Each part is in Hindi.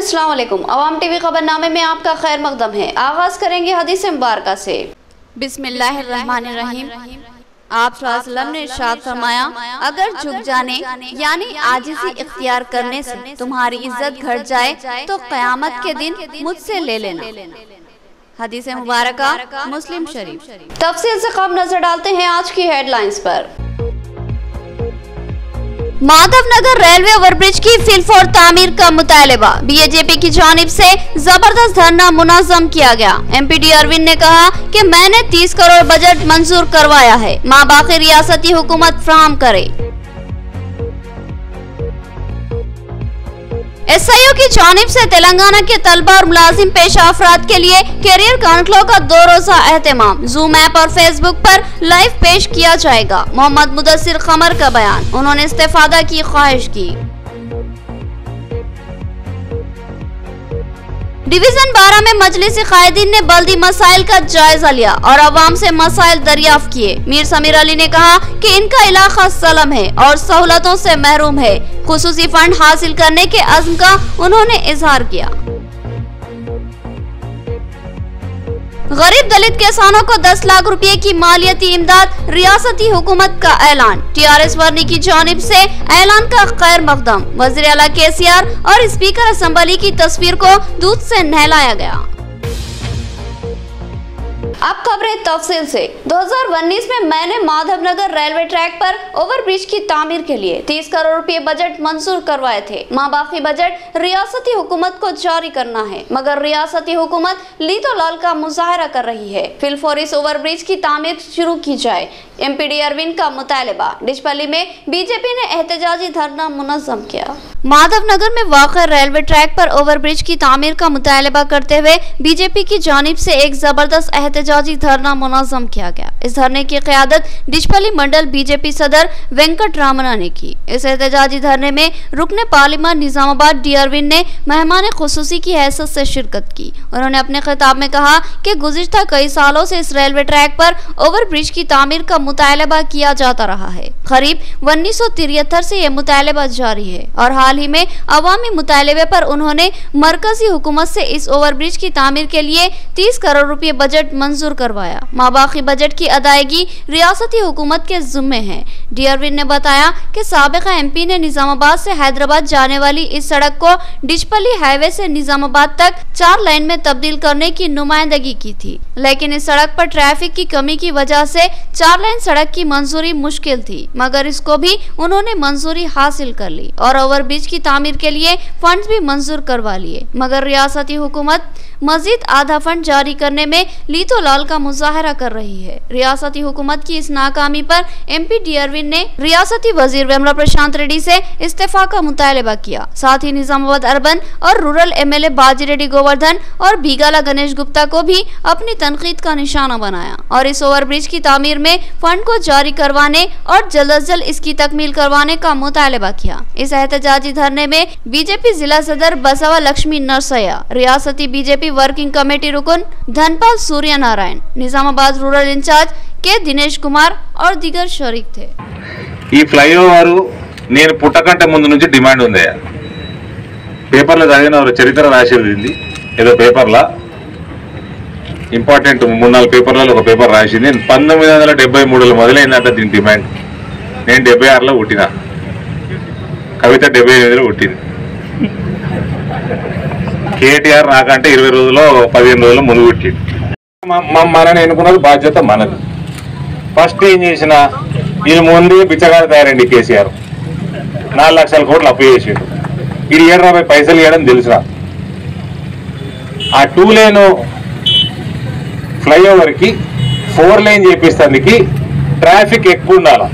अस्सलाम वालेकुम। अवाम टीवी खबरनामे में आपका खैर मकदम है। आगाज करेंगे हदीस मुबारक से। बिस्मिल्लाहिर्रहमानिर्रहीम। आप सल्लल्लाहु अलैहि वसल्लम ने इरशाद फरमाया, अगर झुक जाने यानी आजिज़ी इख्तियार करने से तुम्हारी इज्जत घट जाए तो क़यामत के दिन मुझसे ले लेना। हदीस मुबारक मुस्लिम शरीफ। तफसील से कब नजर डालते हैं आज की हेडलाइंस पर। माधवनगर रेलवे ओवरब्रिज की फिलफोर तामीर का मुतालबा बीजेपी की जानिब से जबरदस्त धरना मुनज़्ज़म किया गया। एमपी अरविंद ने कहा कि मैंने 30 करोड़ बजट मंजूर करवाया है, माबाकी रियासती हुकूमत फराहम करे। एसआईओ की जानिब से तेलंगाना के तलबा और मुलाजिम पेशा अफराद के लिए कैरियर काउंसलों का 2 रोज़ा एहतमाम जूम ऐप और फेसबुक पर लाइव पेश किया जाएगा। मोहम्मद मुदस्सिर कमर का बयान, उन्होंने इस्तीफादा की ख्वाहिश की। डिवीजन 12 में मजलिस कायदीन ने बल्दी मसाइल का जायजा लिया और अवाम से मसाइल दरियाफ्त किए। मीर समीर अली ने कहा कि इनका इलाका सलम है और सहूलतों से महरूम है। खुसूसी फंड हासिल करने के अज़्म का उन्होंने इजहार किया। गरीब दलित किसानों को 10 लाख रुपए की मालियती इमदाद, रियासती हुकूमत का ऐलान। टीआरएस वर्नी की जानिब से ऐलान का खैर मकदम। वज़ीर आला केसीआर और स्पीकर असेंबली की तस्वीर को दूध से नहलाया गया। अब खबरें तफसील से। 2019 में मैंने माधवनगर रेलवे ट्रैक पर ओवरब्रिज की तामीर के लिए 30 करोड़ रुपए बजट मंजूर करवाए थे। माबाकी बजट रियासती हुकूमत को जारी करना है, मगर रियासती हुकूमत लीतो लाल का मुजाहरा कर रही है। फिलफौर इस ओवरब्रिज की तामीर शुरू की जाए। एमपी अरविंद का मुतालबा। डिचपल्ली में बीजेपी ने एहतजाजी धरना मुनज़्ज़म किया। माधवनगर में वाक़ रेलवे ट्रैक पर ओवरब्रिज की तामीर का मुतालबा करते हुए बीजेपी की जानिब से एक जबरदस्त एहतजाजी धरना मुनज़्ज़म किया गया। इस धरने की क़यादत डिचपल्ली मंडल बीजेपी सदर वेंकट रामना ने की। इस एहतजाजी धरने में रुकने पार्लियामेंट निजामाबाद डी अरविंद ने मेहमान खुसूसी की हैसियत से शिरकत की। उन्होंने अपने खिताब में कहा कि गुज़िश्ता कई सालों से इस रेलवे ट्रैक पर ओवरब्रिज की तामीर का मुतालबा किया जाता रहा है। करीब 1973 से यह मुतालबा जारी है और हाल ही में अवामी मुतालबे पर उन्होंने मरकजी हुकूमत से इस ओवरब्रिज की तामीर के लिए 30 करोड़ रुपए बजट मंजूर करवाया। माबाकी बजट की अदायगी रियासती हुकूमत के जिम्मे है। डी अरविंद ने बताया कि साबिका एमपी ने निजामाबाद से हैदराबाद जाने वाली इस सड़क को डिचपल्ली हाईवे से निजामाबाद तक 4 लाइन में तब्दील करने की नुमाइंदगी की थी, लेकिन इस सड़क पर ट्रैफिक की कमी की वजह से 4 लाइन सड़क की मंजूरी मुश्किल थी, मगर इसको भी उन्होंने मंजूरी हासिल कर ली और ओवरब्रिज की तामीर के लिए फंड भी मंजूर करवा लिए, मगर रियासती हुकूमत मजीद आधा फंड जारी करने में लीतो लाल का मुजाहरा कर रही है। रियासती हुकूमत की इस नाकामी पर एमपी डी अरविंद ने रियासती वजीर वेमला प्रशांत रेड्डी से इस्तीफा का मुतालबा किया। साथ ही निजामाबाद अर्बन और रूरल एमएलए बाजीरेड्डी गोवर्धन और भीगाला गणेश गुप्ता को भी अपनी तनकीद का निशाना बनाया और इस ओवरब्रिज की तामीर में फंड को जारी करवाने और जल्द अज जल्द इसकी तकमील करवाने का मुतालबा किया। इस एहतजाजी धरने में बीजेपी जिला सदर बसवा लक्ष्मी नरसैया, रियासती बीजेपी वर्किंग कमेटी रुकन धनपाल सूर्य नारायण, निजामाबाद रूरल इंचार्ज के दिनेश कुमार और दीगर शरीक थे। ఈ ఫ్లైఓవర్ నేను పుట్టకంటే ముందు నుంచి డిమాండ్ ఉంది। పేపర్లో చదివిన చరిత్ర రాసేది ఏదో పేపర్లో ఇంపార్టెంట్ 3-4 పేపర్లలో ఒక పేపర్ రాసింది। 1973లో మొదలైందంట దీని డిమాండ్। నేను 76లో పుట్టిన, కవిత 78లో పుట్టింది। కేటీఆర్ నాకంటే 20 రోజుల్లో 15 రోజుల్లో ముందు పుట్టింది। మనని ఎన్నుకున్నది బాధ్యత మనది। ఫస్ట్ ఏం చేసిన ఈయన ముందే బిచ్చగాడు తయారండి కేసీఆర్। 4 లక్షల కోట్లు అప్పు చేసిండు। ఇది 7 రూపాయలు పైసలు ఇవ్వడం తెలిసిన ఆ 2 లేన్ ఫ్లైఓవర్కి 4 లైన్ చేపిస్తానికి ట్రాఫిక్ ఎక్కువ ఉండాలి।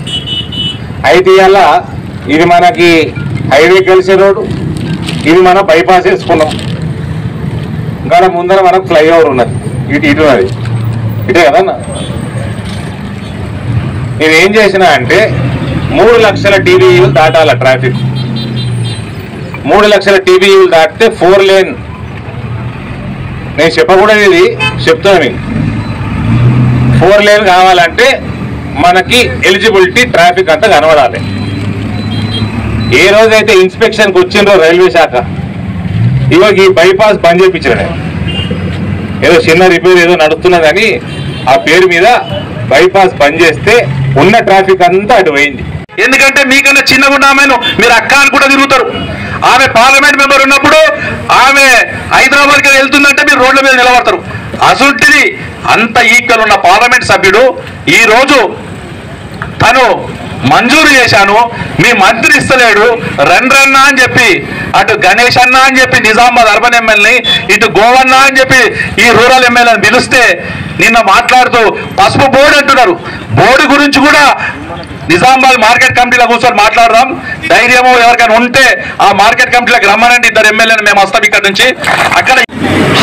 అయితే ఇలా ఇది మనకి హైవే కలిసే రోడ్డు, ఇది మనం బైపాస్ వేసుకున్నాం। ఇంకా ముందర మనకు ఫ్లైఓవర్ ఉన్నది, ఇటు ఉన్నది, ఇటే కదన్నా। నేనేం చేసినా అంటే 3 లక్షల టీవీలు దాటాల ట్రాఫిక్। 3 లక్షల టీవీలు దాటితే 4 లేన్, నేను చెప్పకూడదు ఇది చెప్తాను, 4 లేన్ కావాలంటే మనకి ఎలిజిబిలిటీ ట్రాఫిక్ అంతా కనబడాలి। ఏ రోజైతే ఇన్స్పెక్షన్కి వచ్చిండ్రో రైల్వే శాఖ ఇవాళ ఈ బైపాస్ బంద్ చేయించాడు. ఏదో చిన్న రిపేర్ ఏదో నడుస్తున్నదని ఆ పేరు మీద బైపాస్ బంద్ చేస్తే ఉన్న ట్రాఫిక్ అంతా అటు పోయింది. ఎందుకంటే మీకన్నా చిన్నగా ఉన్న ఆమెను మీరు అక్క అని కూడా తిరుగుతారు. ఆమె పార్లమెంట్ మెంబర్ ఉన్నప్పుడు ఆమె హైదరాబాద్కి వెళ్తుందంటే మీరు రోడ్ల మీద నిలబడతారు. అసలుంటిది అంత ఈక్వల్ ఉన్న పార్లమెంట్ సభ్యుడు ఈరోజు తను మంజూరు చేశాను, మీ మంత్రి ఇస్తలేడు, రన్న అని చెప్పి అటు గణేష్ అన్న అని చెప్పి నిజామాబాద్ అర్బన్ ఎమ్మెల్యేని, ఇటు గోవన్న అని చెప్పి ఈ రూరల్ ఎమ్మెల్యేని పిలిస్తే నిన్న మాట్లాడుతూ పసుపు బోర్డు అంటున్నారు. బోర్డు గురించి కూడా నిజామాబాద్ మార్కెట్ కమిటీలో కూర్చొని మాట్లాడదాం. ధైర్యము ఎవరికైనా ఉంటే ఆ మార్కెట్ కమిటీలకు రమ్మనండి, ఇద్దరు ఎమ్మెల్యేలు మేము వస్తాం ఇక్కడ నుంచి. అక్కడ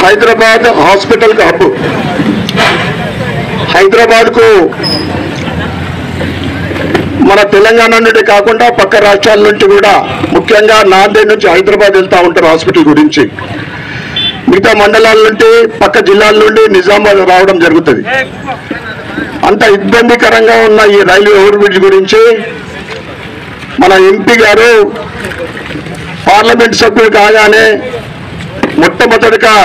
హైదరాబాద్ హాస్పిటల్ కు హబ్, హైదరాబాద్ కు మన తెలంగాణ నుండి కాకుండా పక్క రాష్ట్రాల నుంచి కూడా ముఖ్యంగా నాందేడ్ నుంచి హైదరాబాద్ వెళ్తూ ఉంటారు హాస్పిటల్ గురించి. మిగతా మండలాల నుండి పక్క జిల్లాల నుండి నిజామాబాద్ రావడం జరుగుతుంది. అంత ఇబ్బందికరంగా ఉన్న ఈ రైల్వే ఓవర్ బ్రిడ్జ్ గురించి మన ఎంపీ గారు పార్లమెంట్ సభ్యులు కాగానే మొట్టమొదటిగా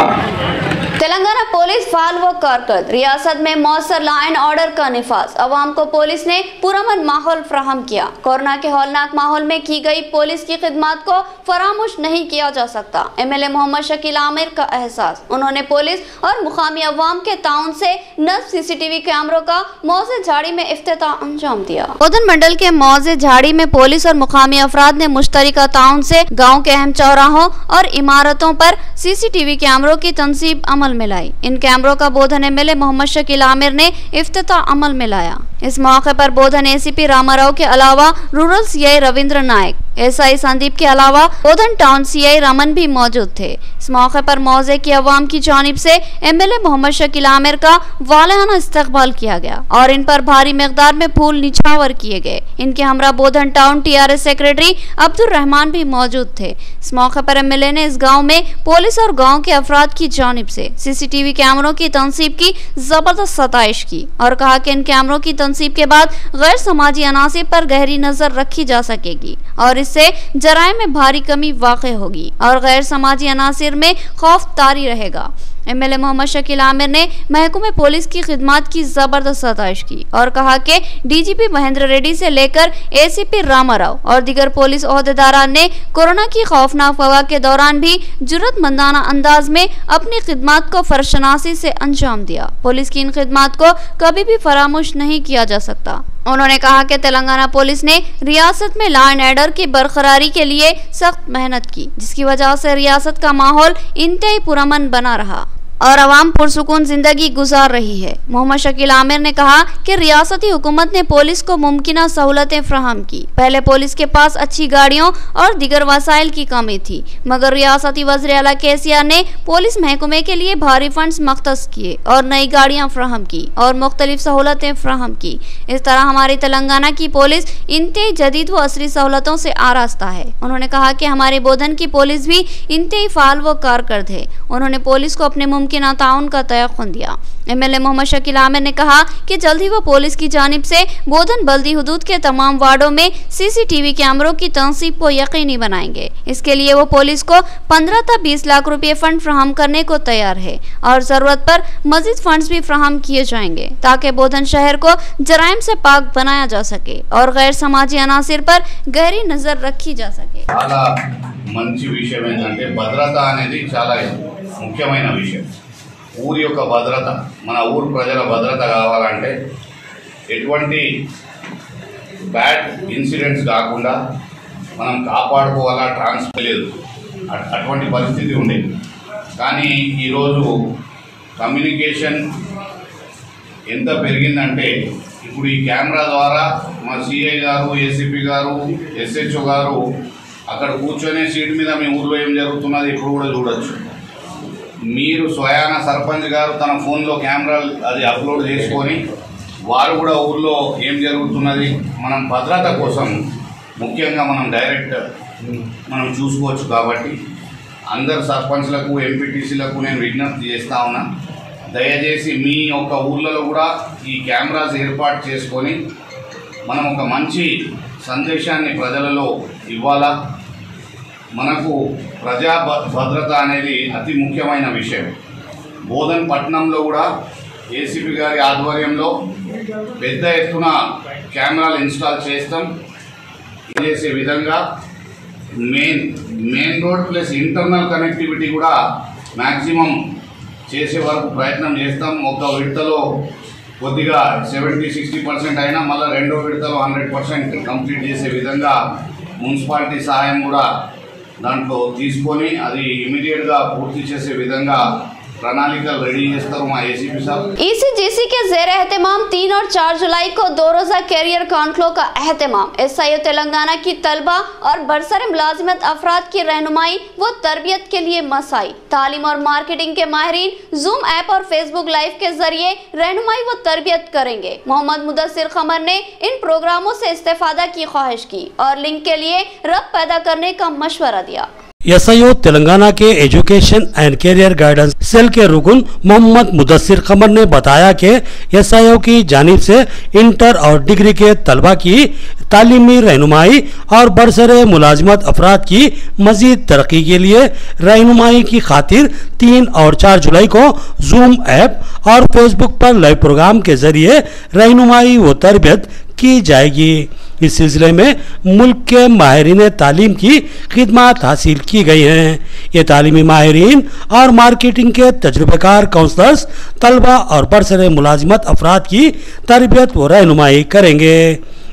तेलंगाना पुलिस फाल व कारकर्द, रियासत में मौसर लॉ एंड ऑर्डर का निफाज, अवाम को पुलिस ने पुरअमन माहौल फ्राहम किया। कोरोना के हौलनाक माहौल में की गई पुलिस की खिदमत को फरामोश नहीं किया जा सकता। एमएलए मोहम्मद शकील आमिर का एहसास। उन्होंने पुलिस और मुकामी अवाम के ताउन से नस्ब सीसीटीवी कैमरों का मौजे झाड़ी में इफ्तिताह अंजाम दिया। बोधन मंडल के मौजे झाड़ी में पुलिस और मुकामी अफराद ने मुश्तरका ताउन से गाँव के अहम चौराहों और इमारतों पर सीसीटीवी कैमरों की तंसीब अमल में लाई। इन कैमरों का बोधन एमएलए मोहम्मद शकील आमिर ने इफ्तिताह अमल में लाया। इस मौके पर बोधन एसीपी रामाराव के अलावा रूरल सीआई रविंद्र नायक, एसआई संदीप के अलावा बोधन टाउन सीआई रमन भी मौजूद थे। इस मौके पर मौजे की अवाम की जानिब से एमएलए मोहम्मद शकील आमिर का वालियाना इस्तकबाल किया गया और इन पर भारी मिकदार में फूल निछावर किए गए। इनके हमरा Bodhan town TRS secretary Abdul Rahman भी मौजूद थे। इस मौके पर एमएलए ने इस गाँव में पुलिस और गाँव के अफराद की जानिब से सीसीटीवी कैमरों की तंसीब की जबरदस्त सताइश की और कहा कि इन कैमरों की तंसीब के बाद गैर समाजी अनासिब पर गहरी नजर रखी जा सकेगी और इससे जराइम में भारी कमी वाक़ होगी और गैर समाजी अनासिर में खौफ तारी रहेगा। एमएलए मोहम्मद शकील आमिर ने महकमे पुलिस की खिदमत की जबरदस्त सताइश की और कहा कि डीजीपी महेंद्र रेड्डी से लेकर एसीपी रामाराव और दीगर पुलिस ओहदेदारान ने कोरोना की खौफनाक वबा के दौरान भी जुर्रतमंदाना अंदाज में अपनी खिदमत को फरशनासी से अंजाम दिया। पुलिस की इन खिदमत को कभी भी फरामोश नहीं किया जा सकता। उन्होंने कहा कि तेलंगाना पुलिस ने रियासत में लॉ एंड ऑर्डर की बरकरारी के लिए सख्त मेहनत की, जिसकी वजह से रियासत का माहौल इंतहाई पुरअमन बना रहा और अवाम पुरसुकून जिंदगी गुजार रही है। मोहम्मद शकील आमिर ने कहा कि रियासती हुकूमत ने पुलिस को मुमकिना सहूलतें फ्राहम की। पहले पुलिस के पास अच्छी गाड़ियों और दीगर वसाइल की कमी थी, मगर रियासती वज़ीर आला केसीआर ने पुलिस महकमे के लिए भारी फंड्स मख्तस किए और नई गाड़ियां फ्राहम की और मुख्तलिफ सहूलतें फ्राहम की। इस तरह हमारी तेलंगाना की पुलिस इंतहाई जदीद व असरी सहूलतों से आरास्ता है। उन्होंने कहा कि हमारे बोधन की पुलिस भी इंतहाई फाल व कारकर्द है। उन्होंने पुलिस को अपने मुमकिन ताउन का तयक़ुन दिया। एमएलए मोहम्मद शकील आमिर ने कहा कि जल्द ही वो पुलिस की जानिब से बोधन बल्दी हुदूद के तमाम वार्डों में सीसीटीवी कैमरों की तंसीब को यकीनी बनाएंगे। इसके लिए वो पुलिस को 15 से 20 लाख रुपए फंड फ्राहम करने को तैयार है और जरूरत पर मजीद फंड्स भी फ्राहम किए जाएंगे ताकि बोधन शहर को जराइम से पाक बनाया जा सके और गैर समाजी अनासिर पर गहरी नजर रखी जा सके। చాలా మంచి విషయం ఏంటంటే భద్రత అనేది చాలా ముఖ్యమైన విషయం. ఊరి యొక్క భద్రత, మన ఊరు ప్రజల భద్రత కావాలంటే ఎటువంటి బ్యాడ్ ఇన్సిడెంట్స్ కాకుండా మనం కాపాడుకోవాలా, ట్రాన్స్ఫర్ లేదు, అటువంటి పరిస్థితి ఉండేది. కానీ ఈరోజు కమ్యూనికేషన్ ఎంత పెరిగిందంటే ఇప్పుడు ఈ కెమెరా ద్వారా మా సిఐ గారు, ఏసీపీ గారు, ఎస్హెచ్ఓ గారు అక్కడ కూర్చొనే సీట్ మీద మీ ఊళ్ళో ఏం జరుగుతున్నది ఇప్పుడు కూడా చూడొచ్చు. మీరు స్వయాన సర్పంచ్ గారు తన ఫోన్లో కెమెరా అది అప్లోడ్ చేసుకొని వారు కూడా ఊళ్ళో ఏం జరుగుతున్నది మనం భద్రత కోసం ముఖ్యంగా మనం డైరెక్ట్ మనం చూసుకోవచ్చు. కాబట్టి అందరు సర్పంచ్లకు, ఎంపీటీసీలకు నేను విజ్ఞప్తి చేస్తా ఉన్నా, దయచేసి మీ యొక్క ఊళ్ళలో కూడా ఈ కెమెరాస్ ఏర్పాటు చేసుకొని మనం ఒక మంచి సందేశాన్ని ప్రజలలో ఇవ్వాలా. మనకు ప్రజా భద్రత అనేది అతి ముఖ్యమైన విషయం. బోధన్ పట్టణంలో కూడా ఏసీపీ గారి ఆధ్వర్యంలో పెద్ద ఎత్తున కెమెరాలు ఇన్స్టాల్ చేసే విధంగా main road plus internal connectivity కూడా మ్యాక్సిమం చేసే వరకు ప్రయత్నం చేస్తాం. ఒక విడతలో కొద్దిగా 70-60% అయినా మళ్ళీ రెండో విడతలో 100% కంప్లీట్ చేసే విధంగా మున్సిపాలిటీ సహాయం కూడా దాంట్లో తీసుకొని అది ఇమీడియట్గా పూర్తి చేసే విధంగా प्रणालिका रेडी एसीपी साहब। ECGC के ज़ेर एहतमाम 3 और 4 जुलाई को 2 रोज़ा कैरियर कॉन्क्लेव का एहतमाम। SIO तेलंगाना की तलबा और बरसर मुलाजिमत अफराद की रहनुमाई व तरबियत के लिए मसाई, तालीम और मार्केटिंग के माहिरीन जूम ऐप और फेसबुक लाइव के जरिए रहनुमाई व तरबियत करेंगे। मोहम्मद मुदस्सिर खमर ने इन प्रोग्रामों से इस्तेफादा की ख्वाहिश की और लिंक के लिए रब्त पैदा करने का मशवरा दिया। SIO तेलंगाना के education and career guidance cell के रुकन मोहम्मद मुदस्सिर खमर ने बताया कि SIO की जानिब से इंटर और डिग्री के तलबा की तालीमी रहनुमाई और बरसरे मुलाजिमत अफराद की मजीद तरक्की के लिए रहनुमाई की खातिर 3 और 4 जुलाई को जूम ऐप और फेसबुक पर लाइव प्रोग्राम के जरिए रहनुमाई व तरबियत की जाएगी। इस सिलसिले में मुल्क के माहिरीन तालीम की खिदमत हासिल की गई हैं। ये तालीमी माहिरीन और मार्केटिंग के तजुर्बेकार काउंसलर्स तलबा और बरसरे मुलाजिमत अफराद की तरबियत व रहनुमाई करेंगे।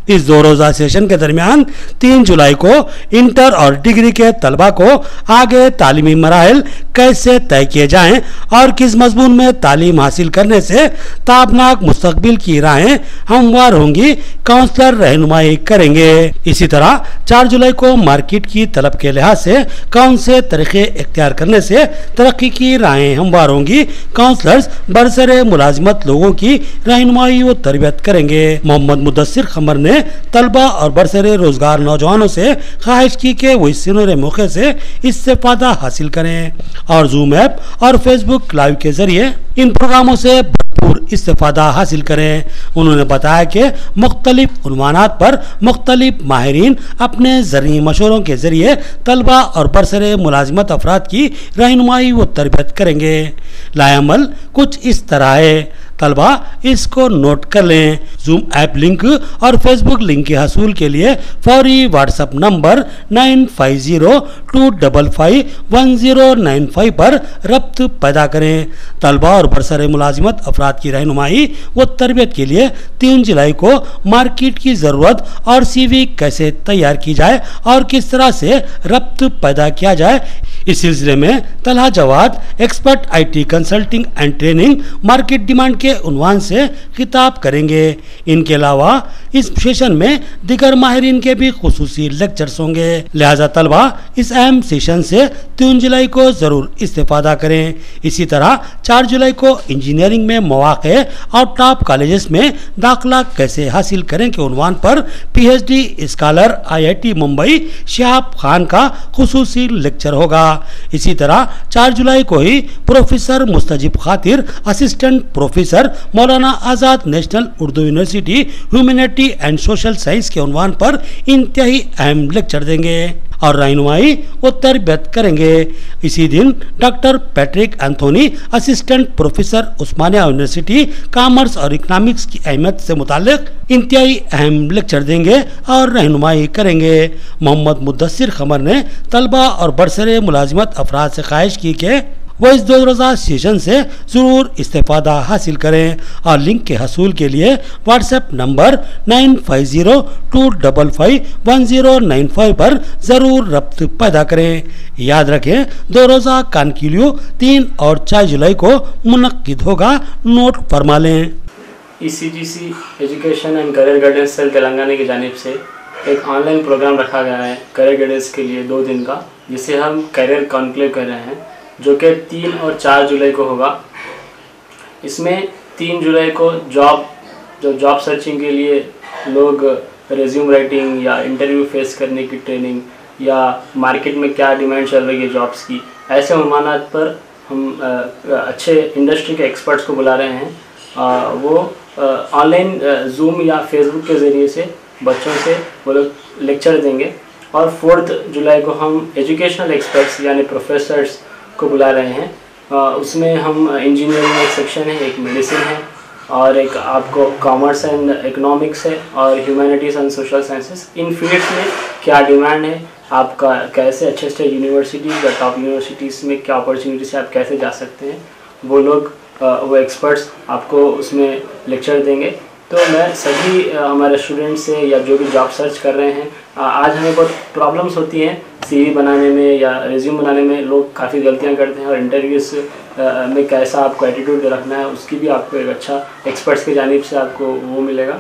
इस 2 रोज़ा सेशन के दरमियान 3 जुलाई को इंटर और डिग्री के तलबा को आगे तालीमी मराहिल कैसे तय किए जाएं और किस मजमून में तालीम हासिल करने से ताबनाक मुस्तकबिल की राहें हमवार होंगी, काउंसलर रहनुमाई करेंगे। इसी तरह 4 जुलाई को मार्केट की तलब के लिहाज से कौन से तरीके इख्तियार करने से तरक्की की राहें हमवार होंगी, काउंसलर्स बरसरे मुलाजिमत लोगों की रहनुमाई व तरबियत करेंगे। मोहम्मद मुदस्सिर खमर ने तलबा और बरसरे रोजगार नौजवानों से ख्वाहिश की कि वो इस सुनहरे मौके से इस्तेफादा हासिल करें और जूम ऐप और फेसबुक लाइव के जरिए इन प्रोग्रामों से भरपूर इस्तेफादा हासिल करें। उन्होंने बताया कि मुख्तलिफ उन्वानात पर मुख्तलिफ माहिरीन अपने ज़रूरी मशवरों के जरिए तलबा और बरसरे मुलाजिमत अफराद की रहनुमाई व तरबियत करेंगे। लाएअमल कुछ इस तरह है, तलबा इसको नोट कर लें। जूम ऐप लिंक और फेसबुक लिंक के हसूल के लिए फौरी व्हाट्सएप नंबर 9502551095 पर रब्त पैदा करें। तलबा और बरसरे मुलाजिमत अफराद की रहनुमाई व तरबियत के लिए 3 जुलाई को मार्केट की ज़रूरत और CV कैसे तैयार की जाए और किस तरह से रब्त पैदा किया जाए, इस सिलसिले में Talha Jawad expert IT consulting and training market demand के उन्वान से खिताब करेंगे। इनके अलावा इस सेशन में दिगर माहिरीन के भी खुसूसी लेक्चर्स होंगे। लिहाजा तलबा इस अहम सेशन से 3 जुलाई को जरूर इस्तेफादा करें। इसी तरह 4 जुलाई को इंजीनियरिंग में मौक़े और टॉप कॉलेजेस में दाखिला कैसे हासिल करें के उन्वान पर PhD scholar IIT Mumbai Shahab Khan का खुसूसी लेक्चर होगा। इसी तरह 4 जुलाई को ही प्रोफेसर मुस्तजीब खातिर assistant professor Maulana Azad national Urdu university humanity and social science के उन्वान पर इंतहाई अहम लेक्चर देंगे और रहनुमाई व तरबियत करेंगे। इसी दिन doctor Patrick Anthony assistant professor Osmania university commerce और इकोनॉमिक्स की अहमियत से मुतालिक इंतहाई अहम लेक्चर देंगे और रहनुमाई करेंगे। मोहम्मद मुदस्सिर खमर ने तलबा और बरसरे मुलाजिमत अफराद से ख्वाहिश की कि वो इस 2 रोज़ा सेशन से ज़रूर इस्तेफादा हासिल करें और लिंक के हसूल के लिए व्हाट्सएप नंबर 9502551095 पर ज़रूर रब्त पैदा करें। याद रखें 2 रोज़ा कॉन्क्लेव 3 और 4 जुलाई को मुनक्किद होगा, नोट फरमा लें। ECGC education and career guidance cell Telangana की जानिब से एक ऑनलाइन प्रोग्राम रखा गया है करियर गाइडेंस के लिए 2 दिन का, जिसे हम करियर कॉन्क्लेव कर रहे हैं, जो कि 3 और 4 जुलाई को होगा। इसमें 3 जुलाई को जॉब सर्चिंग के लिए लोग रेज्यूम राइटिंग या इंटरव्यू फेस करने की ट्रेनिंग या मार्केट में क्या डिमांड चल रही है जॉब्स की, ऐसे उन्वानात पर हम अच्छे इंडस्ट्री के एक्सपर्ट्स को बुला रहे हैं। वो ऑनलाइन जूम या फेसबुक के ज़रिए से बच्चों से वो लोग लेक्चर देंगे और 4 जुलाई को हम एजुकेशनल एक्सपर्ट्स यानी प्रोफेसर्स को बुला रहे हैं। उसमें हम इंजीनियरिंग एक सेक्शन है, एक मेडिसिन है और एक आपको कॉमर्स एंड इकोनॉमिक्स है और humanities and social sciences. In fields में क्या डिमांड है, आपका कैसे अच्छे से यूनिवर्सिटीज़ या टॉप यूनिवर्सिटीज़ में क्या अपॉर्चुनिटी से आप कैसे जा सकते हैं, वो लोग वो एक्सपर्ट्स आपको उसमें लेक्चर देंगे। तो मैं सभी हमारे स्टूडेंट्स से या जो भी जॉब सर्च कर रहे हैं, आज हमें बहुत प्रॉब्लम्स होती हैं CV बनाने में या रिज्यूम बनाने में, लोग काफ़ी गलतियां करते हैं और इंटरव्यूज़ में कैसा आपको एटीट्यूड रखना है उसकी भी आपको एक अच्छा एक्सपर्ट्स की जानिब से आपको वो मिलेगा।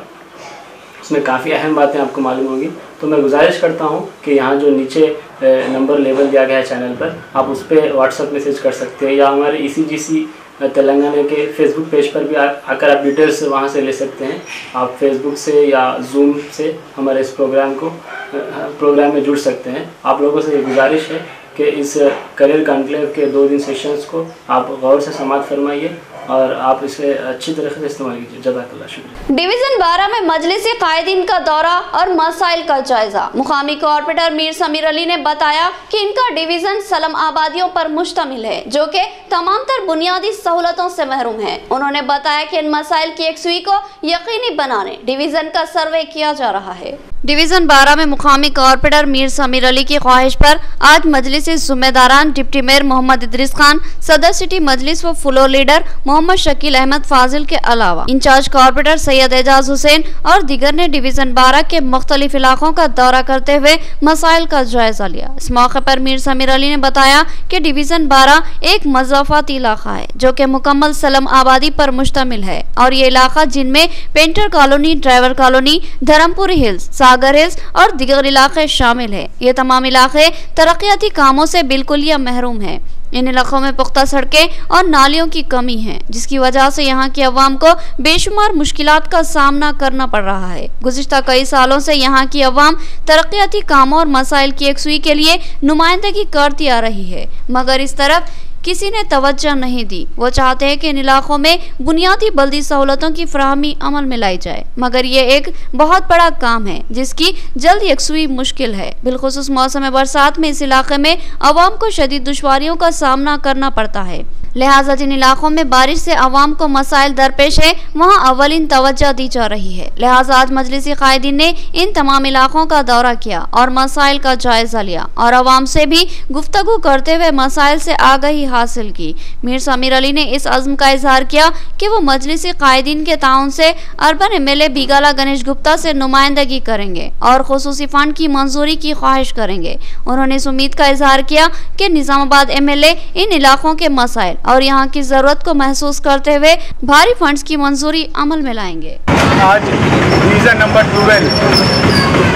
उसमें काफ़ी अहम बातें आपको मालूम होगी। तो मैं गुजारिश करता हूं कि यहाँ जो नीचे नंबर लेबल दिया गया है चैनल पर, आप उस पर व्हाट्सअप मैसेज कर सकते हैं या हमारे ECGC तेलंगाना के फेसबुक पेज पर भी आकर आप डिटेल्स वहाँ से ले सकते हैं। आप फेसबुक से या जूम से हमारे इस प्रोग्राम में जुड़ सकते हैं। आप लोगों से ये गुजारिश है कि इस करियर कॉन्क्लेव के 2 दिन सेशंस को आप गौर से समाअत फरमाइए और आप इसे अच्छी तरह से इस्तेमाल कीजिए। जज़ाकल्लाह, शुक्रिया। डिवीजन 12 में मजलिस कायदीन का दौरा और मसाइल का जायजा। मुकामी कॉर्पोरेटर मीर समीर अली ने बताया कि इनका डिवीजन सलम आबादियों पर मुश्तमिल है जो कि तमाम तर बुनियादी सहूलतों से महरूम है। उन्होंने बताया कि इन मसाइल की यकसुई को यकीनी बनाने डिवीजन का सर्वे किया जा रहा है। डिवीजन 12 में मुकामी कॉर्पोरेटर मीर समीर अली की ख्वाहिश पर आज मजलिस ज़िम्मेदारान डिप्टी मेयर मोहम्मद इदरीस खान, सदर सिटी मजलिस व फ्लोर लीडर मोहम्मद शकील अहमद फाजिल के अलावा इंचार्ज कॉर्पोरेटर सैयद एजाज हुसैन और दीगर ने डिवीजन 12 के मुख्तलिफ इलाकों का दौरा करते हुए मसाइल का जायजा लिया। इस मौके पर मीर समीर अली ने बताया कि डिवीजन 12 एक मज़ाफ़ाती इलाका है जो कि मुकम्मल सलम आबादी पर मुश्तमिल है और ये इलाका जिनमें painter colony, driver colony, Dharmapuri hills, Sagar hills और दीगर इलाके शामिल है। ये तमाम इलाके तरक्याती कामों से बिल्कुल या महरूम है। इन इलाकों में पुख्ता सड़कें और नालियों की कमी है जिसकी वजह से यहाँ की अवाम को बेशुमार मुश्किलात का सामना करना पड़ रहा है। गुज़िश्ता कई सालों से यहाँ की अवाम तरक्याती कामों और मसाइल की यकसुई के लिए नुमाइंदगी करती आ रही है, मगर इस तरफ किसी ने तवज्जो नहीं दी। वो चाहते हैं कि इन इलाकों में बुनियादी बल्दी सहूलतों की फराहमी अमल में लाई जाए, मगर ये एक बहुत बड़ा काम है जिसकी जल्द यकसुई मुश्किल है। बिलखुसूस मौसम बरसात में इस इलाके में अवाम को शदीद दुश्वारियों का सामना करना पड़ता है, लिहाजा जिन इलाकों में बारिश से अवाम को मसाइल दरपेश है वहाँ अवलिन तवज्जो दी जा रही है। लिहाजा आज मजलिसी कायदीन ने इन तमाम इलाकों का दौरा किया और मसाइल का जायजा लिया और अवाम से भी गुफ्तगू करते हुए मसाइल से आगाही हासिल की। मीर समीर अली ने इस अज़्म का इजहार किया कि वो मजलिसी कायदीन के ताउन से अर्बन MLA बीगाला गणेश गुप्ता से नुमाइंदगी करेंगे और खुसूसी फंड की मंजूरी की ख्वाहिश करेंगे। उन्होंने इस उम्मीद का इजहार किया कि निजामाबाद MLA इन इलाकों के मसाइल और यहाँ की जरूरत को महसूस करते हुए भारी फंड्स की मंजूरी अमल में लाएंगे। आज डिवीज़न नंबर 12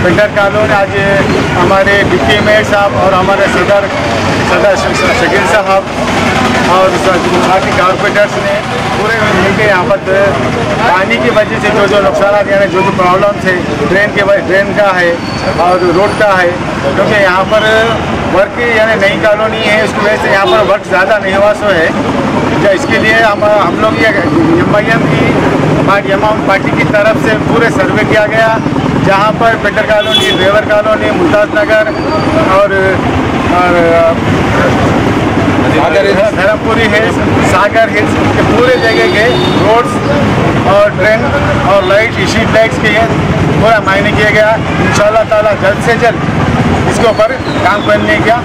पेंटर कॉलोनी, आज हमारे डिप्टी मेयर साहब और हमारे सदर शकील साहब और बाकी कॉर्पोरेटर्स ने पूरे मिलकर यहाँ पर पानी की वजह से जो नुकसान यानी जो प्रॉब्लम्स है ड्रेन का है और रोड का है, क्योंकि यहाँ पर वर्क यानी नई कॉलोनी है, उसकी वजह से यहाँ पर वर्क ज़्यादा नहीं हुआ सो है। इसके लिए हम लोग ये MIM की पार्टी की तरफ से पूरे सर्वे किया गया, जहाँ पर painter colony, driver colony, Mumtaz Nagar और धर्मपुरी हिल्स, सागर हिल्स के पूरे जगह के रोड्स और ड्रेन और लाइट स्ट्रीट लाइट्स के पूरा मायने किया गया। इंशाअल्लाह ताला जल्द से जल्द इसके ऊपर काम करने का।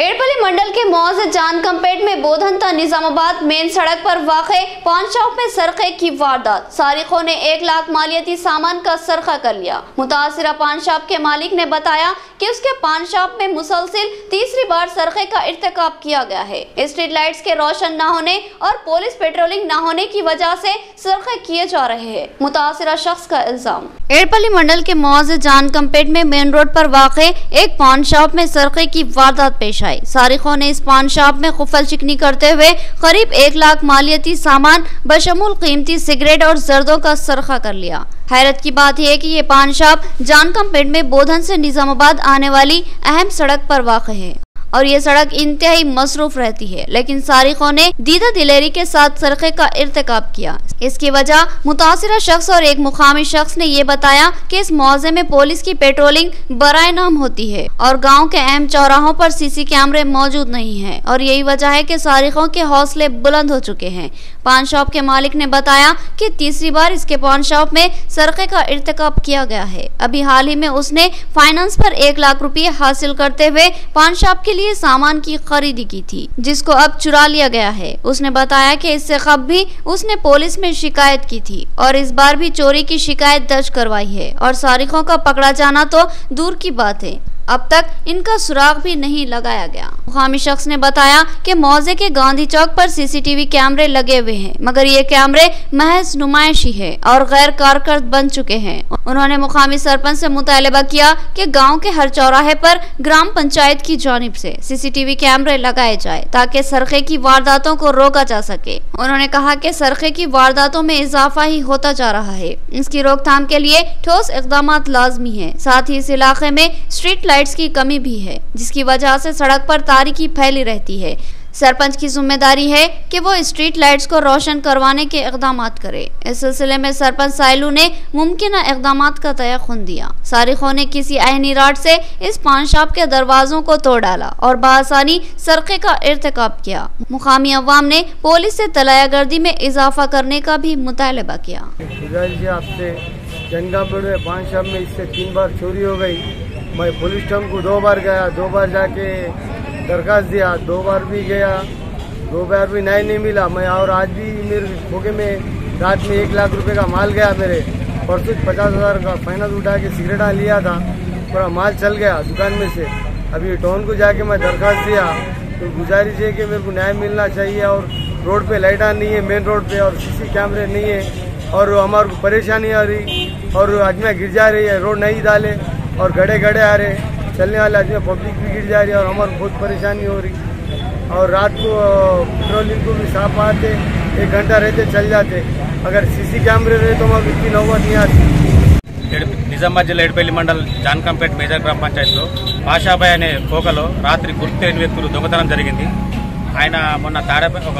एड़पल्ली मंडल के मुआज़िज़ जान कंपेट में बोधनता निजामाबाद मेन सड़क पर वाक़े पान शॉप में सरक़े की वारदात। सारिकों ने 1 लाख मालियती सामान का सरक़ा कर लिया। मुतासिरा पान शॉप के मालिक ने बताया कि उसके पान शॉप में मुसलसिल तीसरी बार सरक़े का इर्तिकाब किया गया है। स्ट्रीट लाइट्स के रोशन न होने और पुलिस पेट्रोलिंग न होने की वजह से सरक़े किए जा रहे हैं, मुतासिरा शख्स का इल्जाम। एड़पल्ली मंडल के मुआज़िज़ जान कंपेट में मेन रोड पर वाक़े एक पान शॉप में सरक़े की वारदात पेश आई। सारिकों ने इस पान शॉप में खुफल चिकनी करते हुए करीब 1 लाख मालियती सामान बशमूल कीमती सिगरेट और जर्दों का सरक़ा कर लिया। हैरत की बात यह है कि ये पान शॉप जान कंपेट में बोधन से निजामाबाद आने वाली अहम सड़क पर वाक़ है। और ये सड़क इंतहाई मसरूफ रहती है, लेकिन सारिकों ने दीदा दिलेरी के साथ सरक़े का इर्तिकाब किया। इसकी वजह मुतासिरा शख्स और एक मुकामी शख्स ने ये बताया कि इस मौजे में पुलिस की पेट्रोलिंग बराए नाम होती है और गाँव के अहम चौराहों पर सीसी कैमरे मौजूद नहीं है और यही वजह है कि सारिकों के हौसले बुलंद हो चुके हैं। पान शॉप के मालिक ने बताया कि तीसरी बार इसके पान शॉप में सरक़े का इर्तिकाब किया गया है। अभी हाल ही में उसने फाइनेंस पर 1 लाख रुपए हासिल करते हुए पान शॉप के लिए सामान की खरीदी की थी, जिसको अब चुरा लिया गया है। उसने बताया कि इससे कबल भी उसने पुलिस में शिकायत की थी और इस बार भी चोरी की शिकायत दर्ज करवाई है और सारिकों का पकड़ा जाना तो दूर की बात है, अब तक इनका सुराग भी नहीं लगाया गया। मुकामी शख्स ने बताया कि मौजे के गांधी चौक पर सीसीटीवी कैमरे लगे हुए हैं, मगर ये कैमरे महज नुमाइशी है और गैर कारगर बन चुके हैं। उन्होंने मुकामी सरपंच से मुतालबा किया कि गांव के हर चौराहे पर ग्राम पंचायत की जानिब से सीसीटीवी कैमरे लगाए जाए ताकि सरक़े की वारदातों को रोका जा सके। उन्होंने कहा कि सरक़े की वारदातों में इजाफा ही होता जा रहा है, इसकी रोकथाम के लिए ठोस इक़दाम लाजमी है। साथ ही इस इलाके में स्ट्रीट लाइट्स की कमी भी है, जिसकी वजह से सड़क पर तारीकी फैली रहती है। सरपंच की जिम्मेदारी है कि वो स्ट्रीट लाइट्स को रोशन करवाने के इक़दामात करे। इस सिलसिले में सरपंच साइलू ने मुमकिन इक़दामात का तयक़ुन दिया। सारिकों ने किसी अहनी राड से इस पान शॉप के दरवाजों को तोड़ डाला और बआसानी सरक़े का इर्तिकाब किया। मुकामी अवाम ने पुलिस से तलायागर्दी में इजाफा करने का भी मुतालबा किया। आपसे जनगापुर में पान शॉप में इससे 3 बार चोरी हो गई। मैं पुलिस स्टेशन को 2 बार गया, 2 बार जाके दरखास्त दिया, 2 बार भी गया, 2 बार भी नहीं मिला। मैं और आज भी मेरे खोखे में रात में 1 लाख रुपए का माल गया। मेरे परसों 50,000 का फाइनेंस उठा के सिगरेट लिया था, पूरा माल चल गया दुकान में से। अभी टाउन को जाके मैं दरखास्त दिया, तो गुजारिश है कि मेरे को न्याय मिलना चाहिए। और रोड पे लाइटा नहीं है, मेन रोड पे, और सीसी कैमरे नहीं है और हमारे को परेशानी आ रही और आदमियाँ गिर जा रही है, रोड नहीं डाले और गड़े आ रहे, चलने वाले आदमी पब्लिक भी गिर जा रही है और हमारे बहुत परेशानी हो रही। और रात को पेट्रोलिंग को भी साफ आते, 1 घंटा रहते चल जाते। अगर सीसी कैमरे रहे तो हमारे इतनी नौबत नहीं आती। నిజామాబాద్ జిల్లా ఎడపల్లి మండల్ జాన్కంపేట్ మేజర్ గ్రామ పంచాయతీలో పాషాబాయ్ అనే కోకలో రాత్రి గుర్తు తెలియని వ్యక్తులు దొంగతనం జరిగింది. ఆయన మొన్న ఒక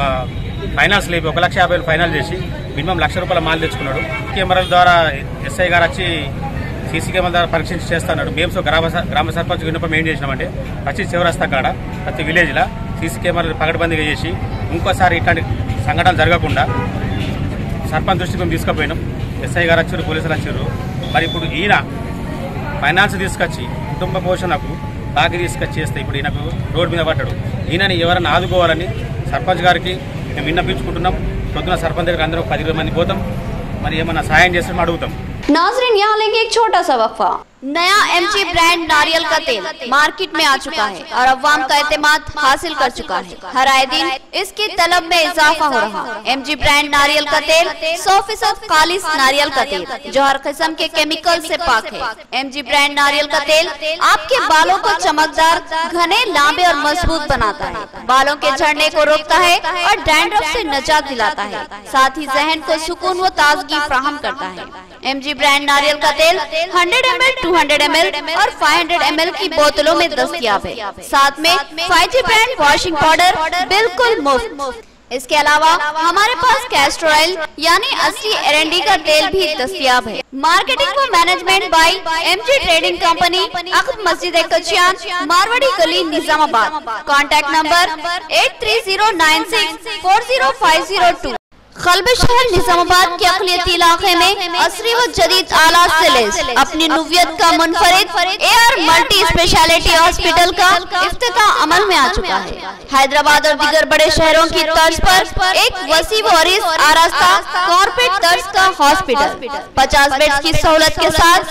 ఫైనాన్స్ లేపి 1,50,000 ఫైనల్ చేసి మినిమం ₹1,00,000 మాల్ తెచ్చుకున్నాడు. కెమెరాల ద్వారా ఎస్ఐ గారు వచ్చి సీసీ కెమెరా ద్వారా పరీక్షించి చేస్తున్నాడు. మేము గ్రామ సర్పంచ్ విన్నపం ఏం చేసినామంటే ప్రతి చివరస్తా కాడ ప్రతి విలేజ్లో సీసీ కెమెరాలు పగడబందీగా చేసి ఇంకోసారి ఇట్లాంటి సంఘటనలు జరగకుండా సర్పంచ్ దృష్టికి మేము తీసుకుపోయినాం. ఎస్ఐ గారు వచ్చారు, పోలీసులు వచ్చారు. మరి ఇప్పుడు ఈయన ఫైనాన్స్ తీసుకొచ్చి కుటుంబ పోషణకు బాకీ తీసుకొచ్చి చేస్తే ఇప్పుడు ఈయనకు రోడ్డు మీద పడ్డాడు. ఈయనని ఎవరైనా ఆదుకోవాలని సర్పంచ్ గారికి మేము విన్నపించుకుంటున్నాం. పొద్దున సర్పంచ్ దగ్గర అందరూ 10 మంది పోతాం, మరి ఏమన్నా సాయం చేస్తామో అడుగుతాం. नाज़रीन, यहाँ लेंगे एक छोटा सा वक्फा। नया MG ब्रांड नारियल का तेल मार्केट में आ चुका है और अवाम का एतमाद हासिल कर चुका है। हर आए दिन इसकी तलब में इजाफा हो रहा है। MG ब्रांड नारियल का तेल 100% खालिस नारियल का तेल जो हर किस्म के केमिकल से पाक है। MG ब्रांड नारियल का तेल आपके बालों को चमकदार, घने, लंबे और मजबूत बनाता है, बालों के झड़ने को रोकता है और डैंड्रफ से निजात दिलाता है, साथ ही जहन को सुकून व ताजगी फराहम करता है। MG ब्रांड नारियल का तेल 100 ml, 200 ml और 500 ml की बोतलों में दस्तयाब है। साथ में 5G ब्रांड वॉशिंग पाउडर बिल्कुल मुफ्त। इसके अलावा हमारे पास कैस्टर ऑयल यानी असली एरंडी का तेल भी दस्तयाब है। मार्केटिंग व management by MG trading company, अक़ब मस्जिद कचियान, मारवाड़ी गली, निजामाबाद। Contact number 8309640502। क़ल्ब शहर निजामाबाद के अक़लियती इलाके में असरी व जदीद आलात से लैस अपनी नुवियत का मुनफरिद AR मल्टी स्पेशलिटी हॉस्पिटल का इफ्तिताह अमल में आ चुका है। हैदराबाद और दीगर बड़े शहरों की तर्ज पर एक वसी व अरीज़ आरास्ता कॉर्पोरेट तर्ज का हॉस्पिटल, 50 बेड्स की सहूलत के साथ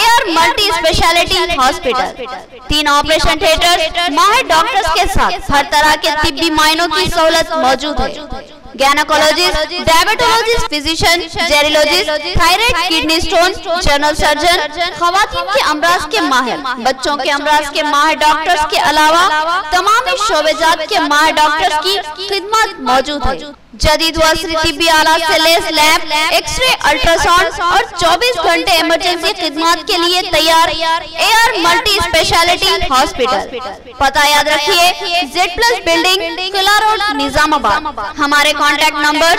AR multi speciality hospital, 3 operation theatre, माहिर डॉक्टर्स के साथ हर तरह के तिब्बी मायनों की सहूलत मौजूद है। Gynaecologist, diabetologist, physician, gerontologist, thyroid, kidney stone, general surgeon, खवातीन के अमराज के माहिर, बच्चों के अमराज के माहिर डॉक्टर्स के अलावा तमाम शोबेजात के माहिर डॉक्टर्स की खिदमत मौजूद है। जदीद व तिब्बी आलात से लैस लैब, एक्सरे, अल्ट्रासाउंड और 24 घंटे इमरजेंसी खिदमत के लिए तैयार AR मल्टी स्पेशलिटी हॉस्पिटल। पता याद रखिए, Z+ बिल्डिंग, किला रोड, निजामाबाद। हमारे कॉन्टैक्ट नंबर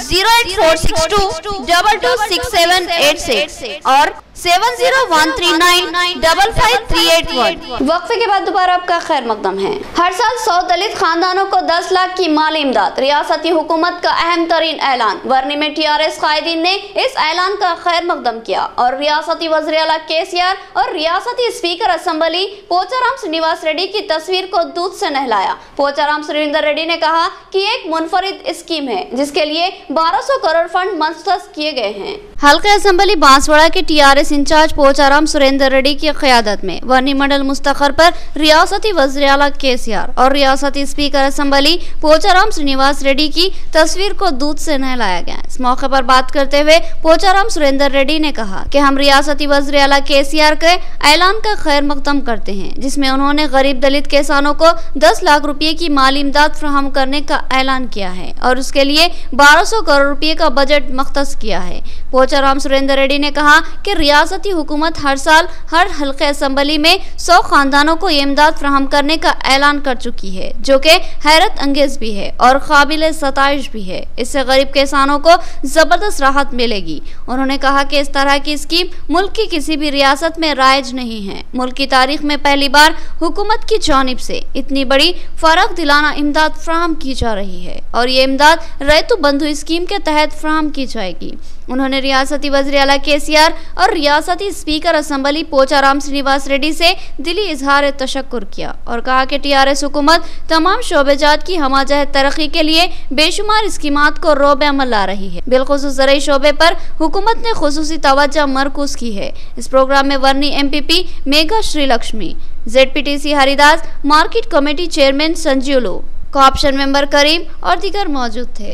08462 226786 और 7013955381। वक्फे के बाद दोबारा आपका खैर मकदम है। हर साल 100 दलित खानदानों को 10 लाख की माली इमदाद, रियासती हुकूमत का अहम तरीन ऐलान। वर्नी में TRS कायदीन ने इस ऐलान का खैर मकदम किया और रियासती वज़ीर आला KCR और रियासती स्पीकर असेंबली पोचाराम श्रीनिवास रेड्डी की तस्वीर को दूध से नहलाया। पोचाराम सुरेंद्र रेड्डी ने कहा कि एक मुनफरिद स्कीम है जिसके लिए 1200 करोड़ फंड मुख्तस किए गए हैं। हल्का असेंबली बांसवाड़ा के TRS इंचार्ज पोचाराम सुरेंद्र रेड्डी की क़यादत में वर्नी मंडल मुस्तखर पर रियासती वज़ीर आला KCR और रियासती स्पीकर असेंबली पोचाराम श्रीनिवास रेड्डी की तस्वीर को दूध से नहलाया गया। इस मौके पर बात करते हुए पोचाराम सुरेंद्र रेड्डी ने कहा कि हम रियासती वज़ीर आला KCR के ऐलान का खैर मकदम करते हैं, जिसमें उन्होंने गरीब दलित किसानों को 10 लाख रुपए की माली इमदाद फराहम करने का ऐलान किया है और उसके लिए 1200 करोड़ रुपए का बजट मुख्तस किया है। पोचाराम सुरेंद्र रेड्डी ने कहा कि रियासती हुकूमत हर साल हर हल्के असेंबली में 100 खानदानों को ये इमदाद फराहम करने का ऐलान कर चुकी है, जो कि हैरत अंगेज भी है और काबिल सताइश भी है। इससे गरीब किसानों को जबरदस्त राहत मिलेगी। उन्होंने कहा कि इस तरह की स्कीम मुल्क की किसी भी रियासत में राइज नहीं है। मुल्क की तारीख में पहली बार हुकूमत की जानिब से इतनी बड़ी फर्क दिलाना इमदाद फराहम की जा रही है और ये इमदाद रैतु बंधु स्कीम के तहत फराहम की जाएगी। उन्होंने रियासती वज़ीर आला KCR और रियासती स्पीकर असेंबली पोचाराम श्रीनिवास रेड्डी से दिली इजहार तशक्कुर किया और कहा कि TRS हुकूमत तमाम शोबेजात की हमाजहत तरक्की के लिए बेशुमार स्कीमात को रोब अमल ला रही है। बिलखुसूस ज़राई शोबे पर हुकूमत ने खुसूसी तवज्जो मरकूज की है। इस प्रोग्राम में Varni MPP Megha Srilakshmi, ZPTC Haridas, market committee chairman Sanjeevulu, co-option member Karim और दीगर मौजूद थे।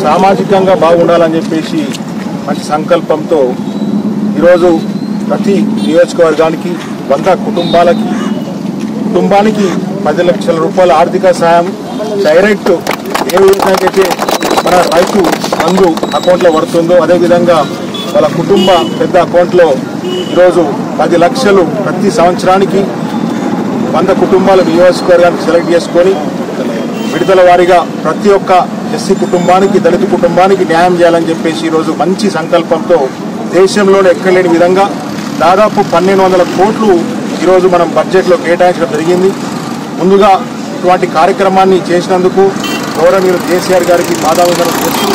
సామాజికంగా బాగుండాలని చెప్పేసి మంచి సంకల్పంతో ఈరోజు ప్రతి నియోజకవర్గానికి 100 కుటుంబానికి 10 లక్షల రూపాయల ఆర్థిక సహాయం డైరెక్ట్ ఏ విధంగా అయితే మన రైతు బంధు అకౌంట్లో పడుతుందో అదేవిధంగా వాళ్ళ కుటుంబ పెద్ద అకౌంట్లో ఈరోజు 10 లక్షలు ప్రతి సంవత్సరానికి 100 కుటుంబాల నియోజకవర్గానికి సెలెక్ట్ చేసుకొని విడుదల వారీగా ప్రతి ఒక్క ఎస్సీ కుటుంబానికి దళిత కుటుంబానికి న్యాయం చేయాలని చెప్పేసి ఈరోజు మంచి సంకల్పంతో దేశంలోనే ఎక్కలేని విధంగా దాదాపు 1200 కోట్లు ఈరోజు మనం బడ్జెట్లో కేటాయించడం జరిగింది। ముందుగా ఇటువంటి కార్యక్రమాన్ని చేసినందుకు గౌరవనీయులు కేసీఆర్ గారికి పాదాభివందనం చేస్తూ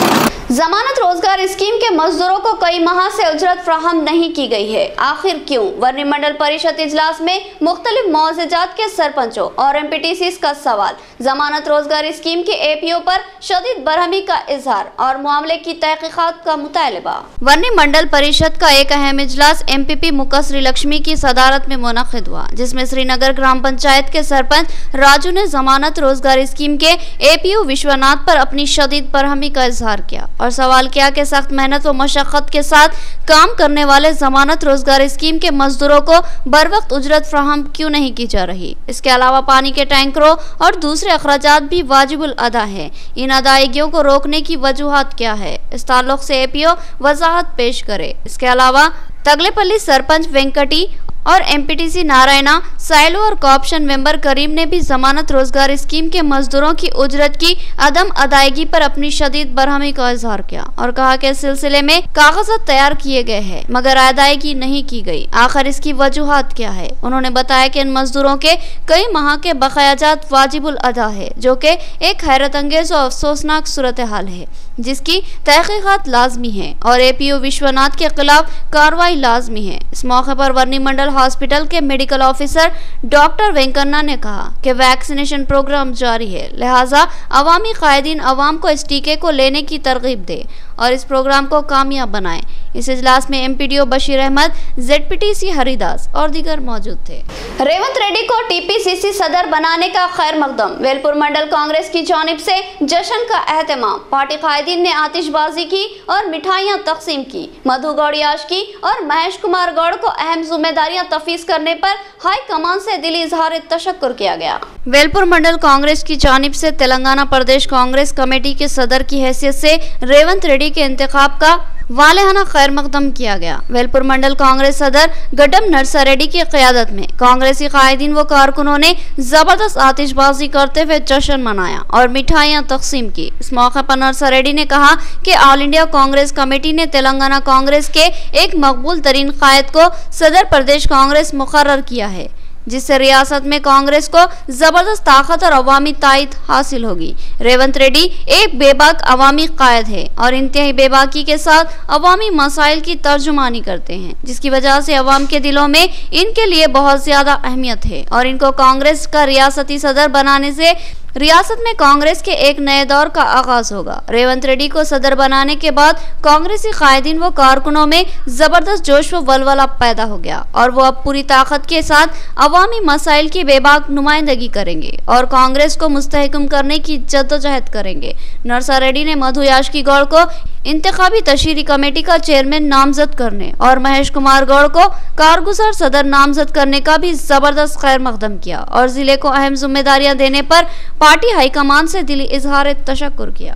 जमानत रोजगार स्कीम के मजदूरों को कई माह से उजरत फ्राहम नहीं की गई है, आखिर क्यों? वर्नी मंडल परिषद इजलास में मुख्तलिफ मौज़ेजात के सरपंचों और MPTCs का सवाल। जमानत रोजगार स्कीम के APO पर शदीद बरहमी का इजहार और मामले की तहकीकात का मुतालबा। वर्नी मंडल परिषद का एक अहम इजलास MPP मुका श्रीलक्ष्मी की सदारत में मुनक़िद हुआ, जिसमें श्रीनगर ग्राम पंचायत के सरपंच राजू ने जमानत रोजगार स्कीम के APO विश्वनाथ पर अपनी शदीद बरहमी का इजहार किया और सवाल किया कि सख्त मेहनत व मशक्कत के साथ काम करने वाले जमानत रोजगार स्कीम के मजदूरों को बर वक्त उजरत फ्राहम क्यों नहीं की जा रही। इसके अलावा पानी के टैंकरों और दूसरे अखराजात भी वाजिबुल अदा है, इन अदायगियों को रोकने की वजूहात क्या है? इस ताल्लुक से APO वजाहत पेश करे। इसके अलावा तगलेपल्ली सरपंच वेंकटी और MPTC नारायणा, साइलो और कोऑप्शन मेंबर करीम ने भी जमानत रोजगार स्कीम के मजदूरों की उजरत की अदम अदायगी पर अपनी शदीद बरहमी का इजहार किया और कहा कि इस सिलसिले में कागजात तैयार किए गए हैं मगर अदायगी नहीं की गई, आखिर इसकी वजूहात क्या है? उन्होंने बताया कि इन मजदूरों के कई माह के बकायाजात वाजिबुल अदा है, जो कि एक हैरत अंगेज और अफसोसनाक सूरत हाल है जिसकी तहकीकात लाजमी है और APO विश्वनाथ के खिलाफ कार्रवाई लाजमी है। इस मौके पर वर्नी मंडल हॉस्पिटल के मेडिकल ऑफिसर डॉक्टर वेंकन्ना ने कहा कि वैक्सीनेशन प्रोग्राम जारी है, लिहाजा अवामी कायदीन अवाम को इस टीके को लेने की तरगीब दे और इस प्रोग्राम को कामयाब बनाएं। इस इजलास में एमपीडीओ बशीर अहमद, जेडपीटीसी हरिदास और दीगर मौजूद थे। रेवंत रेड्डी को टीपीसीसी सदर बनाने का खैर मकदम। वेलपुर मंडल कांग्रेस की जानिब से जश्न का एहतमाम। पार्टी कायदीन ने आतिशबाजी की और मिठाइयां तकसीम की। मधु गौड़ याशकी और महेश कुमार गौड़ को अहम जिम्मेदारियां तफवीज करने पर हाई कमान से दिली इजहार तशक्कुर किया गया। वेलपुर मंडल कांग्रेस की जानिब से तेलंगाना प्रदेश कांग्रेस कमेटी के सदर की हैसियत से रेवंत रेड्डी के इंतखाब का वालेहाना खैर मकदम किया गया। वेलपुर मंडल कांग्रेस सदर गड्डम नरसारेड्डी की क़यादत में कांग्रेसी कायदीन व कारकुनों ने जबरदस्त आतिशबाजी करते हुए जश्न मनाया और मिठाइयां तकसीम की। इस मौके पर नरसारेड्डी ने कहा कि ऑल इंडिया कांग्रेस कमेटी ने तेलंगाना कांग्रेस के एक मकबूल तरीन कायद को सदर प्रदेश कांग्रेस मुकर्रर किया है, जिससे रियासत में कांग्रेस को जबरदस्त ताकत और अवामी तायद हासिल होगी। रेवंत रेड्डी एक बेबाक अवामी कायद है और इंतहाई बेबाकी के साथ अवामी मसाइल की तर्जुमानी करते हैं, जिसकी वजह से अवाम के दिलों में इनके लिए बहुत ज्यादा अहमियत है और इनको कांग्रेस का रियासती सदर बनाने से रियासत में कांग्रेस के एक नए दौर का आगाज होगा। रेवंत रेड्डी को सदर बनाने के बाद कांग्रेसी कायदीन व कारकुनों में जबरदस्त जोश व वलवला पैदा हो गया और वो अब पूरी ताकत के साथ अवामी मसाइल की बेबाक नुमाइंदगी करेंगे और कांग्रेस को मुस्तहकम करने की जद्दोजहद करेंगे। नरसारेड्डी ने मधु याशकी गौड़ को इंतखाबी तशरीरी कमेटी का चेयरमैन नामजद करने और महेश कुमार गौड़ को कारगुजार सदर नामजद करने का भी जबरदस्त खैर मकदम किया और जिले को अहम जिम्मेदारियां देने पर पार्टी हाईकमान से दिली इजहार तशक्कुर किया।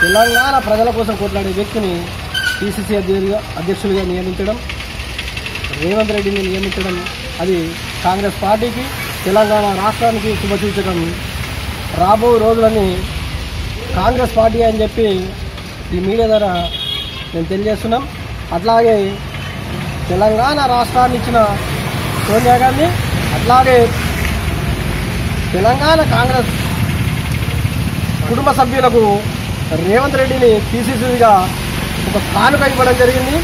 తెలంగాణ ప్రజల కోసం కొట్లాడే వ్యక్తిని పిసిసి అధ్యక్షులుగా నియమించడం, రేవంత్ రెడ్డిని నియమించడం అది కాంగ్రెస్ పార్టీకి తెలంగాణ రాష్ట్రానికి శుభసూచకం. రాబో రోజులని కాంగ్రెస్ పార్టీ అని చెప్పి ఈ మీడియా ద్వారా మేము తెలియజేస్తున్నాం. అట్లాగే తెలంగాణ రాష్ట్రాన్ని ఇచ్చిన సోనియా గాంధీ, అట్లాగే తెలంగాణ కాంగ్రెస్ కుటుంబ సభ్యులకు రేవంత్ రెడ్డిని పిసిసిగా ఒక కానుక ఇవ్వడం జరిగింది.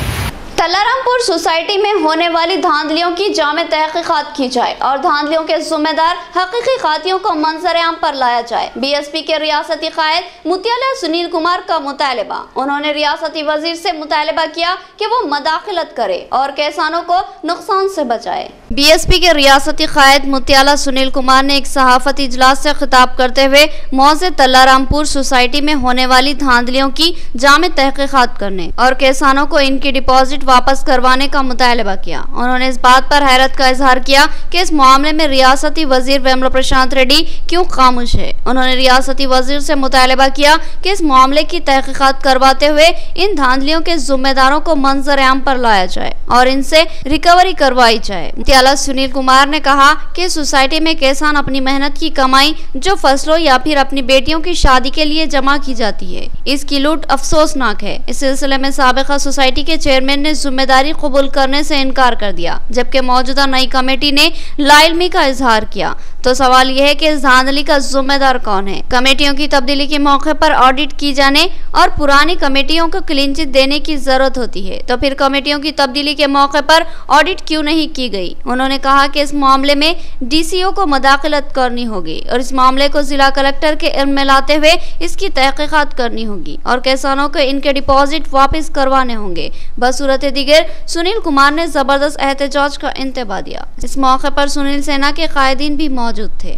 तल्लारामपुर सोसाइटी में होने वाली धांधलियों की जामे तहकीकात की जाए और धांधलियों के जिम्मेदार हकीकी कातियों को मंजर आम पर लाया जाए। बीएसपी के रियासती कायद मुतियाला सुनील कुमार का मुतालबा। उन्होंने रियासती वजीर से मुतालबा किया कि वो मदाखिलत करे और किसानों को नुकसान से बचाए। बीएसपी के रियासती कायद मुतियाला सुनील कुमार ने एक सहाफती इजलास से खिताब करते हुए मौजे तल्लारामपुर सोसाइटी में होने वाली धांधलियों की जामे तहकीकात करने और किसानों को इनकी डिपॉजिट वापस करवाने का मुतालबा किया। उन्होंने इस बात पर हैरत का इजहार किया कि इस मामले में रियासती वजीर वेमुला प्रशांत रेड्डी क्यों खामोश है। उन्होंने रियासती वजीर से मुतालबा किया कि इस मामले की तहकीकात करवाते हुए इन धांधलियों के जिम्मेदारों को मंजर आम पर लाया जाए और इनसे रिकवरी करवाई जाए। मुतियाला सुनील कुमार ने कहा कि सोसाइटी में किसान अपनी मेहनत की कमाई जो फसलों या फिर अपनी बेटियों की शादी के लिए जमा की जाती है, इसकी लूट अफसोसनाक है। इस सिलसिले में साबिका सोसाइटी के चेयरमैन ने जिम्मेदारी कबूल करने से इनकार कर दिया, जबकि मौजूदा नई कमेटी ने लाइलमी का इजहार किया। तो सवाल यह है कि इस धांधली का जिम्मेदार कौन है। कमेटियों की तब्दीली के मौके पर ऑडिट की जाने और पुरानी कमेटियों को क्लीन चिट देने की जरूरत होती है, तो फिर कमेटियों की तब्दीली के मौके पर ऑडिट क्यों नहीं की गई। उन्होंने कहा कि इस मामले में डीसीओ को मदाखलत करनी होगी और इस मामले को जिला कलेक्टर के इल्म में लाते हुए इसकी तहकीकात करनी होगी और किसानों को इनके डिपॉजिट वापस करवाने होंगे। बसूरत दिगर सुनील कुमार ने जबरदस्त एहतजाज का इंतबा दिया। इस मौके पर सुनील सेना के कायदीन भी मौजूद थे।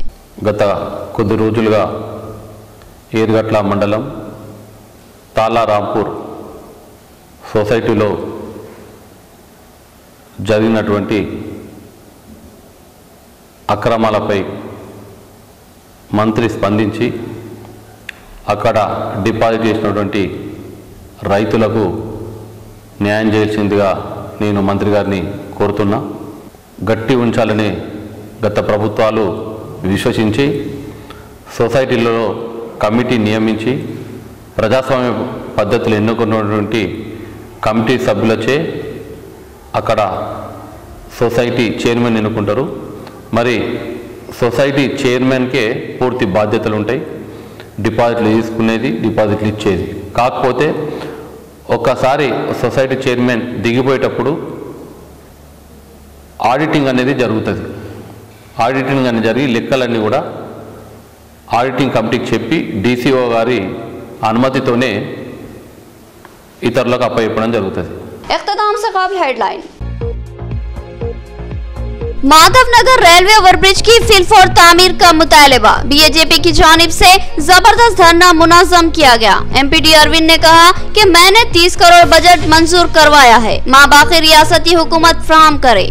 गत కొద్ది రోజులుగా ఏర్గట్ల మండలం తాళారాంపూర్ సొసైటీలో జరిగినటువంటి అక్రమాలపై మంత్రి స్పందించి అక్కడ డిపాజిట్ చేసినటువంటి రైతులకు న్యాయం చేయాల్సిందిగా నేను మంత్రి గారిని కోరుతున్నా. గట్టి ఉంచాలని గత ప్రభుత్వాలు విశ్వసించి సొసైటీలో కమిటీ నియమించి ప్రజాస్వామ్య పద్ధతులు ఎన్నుకున్నటువంటి కమిటీ సభ్యులచే అక్కడ సొసైటీ చైర్మన్ ఎన్నుకుంటారు. మరి సొసైటీ చైర్మన్కే పూర్తి బాధ్యతలు ఉంటాయి, డిపాజిట్లు తీసుకునేది, డిపాజిట్లు ఇచ్చేది. కాకపోతే ఒక్కసారి సొసైటీ చైర్మన్ దిగిపోయేటప్పుడు ఆడిటింగ్ అనేది జరుగుతుంది. ఆడిటింగ్ అనేది జరిగి లెక్కలన్నీ కూడా ఆడిటింగ్ కమిటీకి చెప్పి డీసీఓ గారి అనుమతితోనే ఇతరులకు అప్పచెప్పడం జరుగుతుంది. इख्तिताम से काबिल हेडलाइन। माधवनगर रेलवे ओवरब्रिज की फिलफोर तामीर का मुतालबा बीजेपी की जानिब से जबरदस्त धरना मुनाज़म किया गया। एमपीडी अरविंद ने कहा कि मैंने 30 करोड़ बजट मंजूर करवाया है, माँ बाकी रियासती हुकूमत फराहम करे।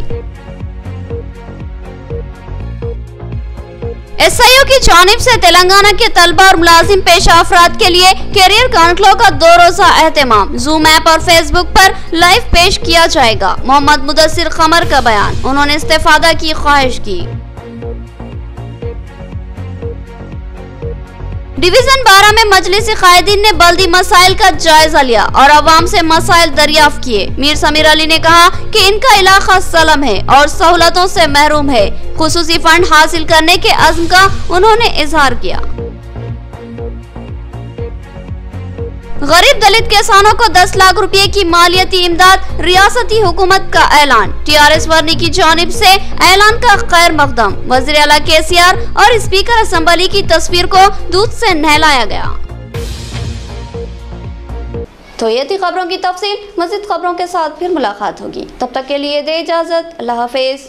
एसआईओ की जानिब से तेलंगाना के तलबा और मुलाजिम पेशा अफराद के लिए कैरियर कॉन्क्लेव का 2 रोज़ा एहतमाम जूम ऐप और फेसबुक पर लाइव पेश किया जाएगा। मोहम्मद मुदस्सिर कमर का बयान, उन्होंने इस्तीफादा की ख्वाहिश की। डिवीजन 12 में मजलिस कायदीन ने बल्दी मसाइल का जायजा लिया और अवाम से मसाइल दरियाफ्त किए। मीर समीर अली ने कहा कि इनका इलाका सलम है और सहूलतों से महरूम है। खुसूसी फंड हासिल करने के अज़्म का उन्होंने इजहार किया। गरीब दलित किसानों को 10 लाख रुपए की मालियती इमदाद, रियासती हुकूमत का ऐलान। टीआरएस वर्नी की जानिब से ऐलान का खैर मकदम। वज़ीर आला केसीआर और स्पीकर असेंबली की तस्वीर को दूध से नहलाया गया। तो ये थी खबरों की तफसील। मज़ीद खबरों के साथ फिर मुलाकात होगी, तब तक के लिए दे इजाजत। अल्लाह हाफिज।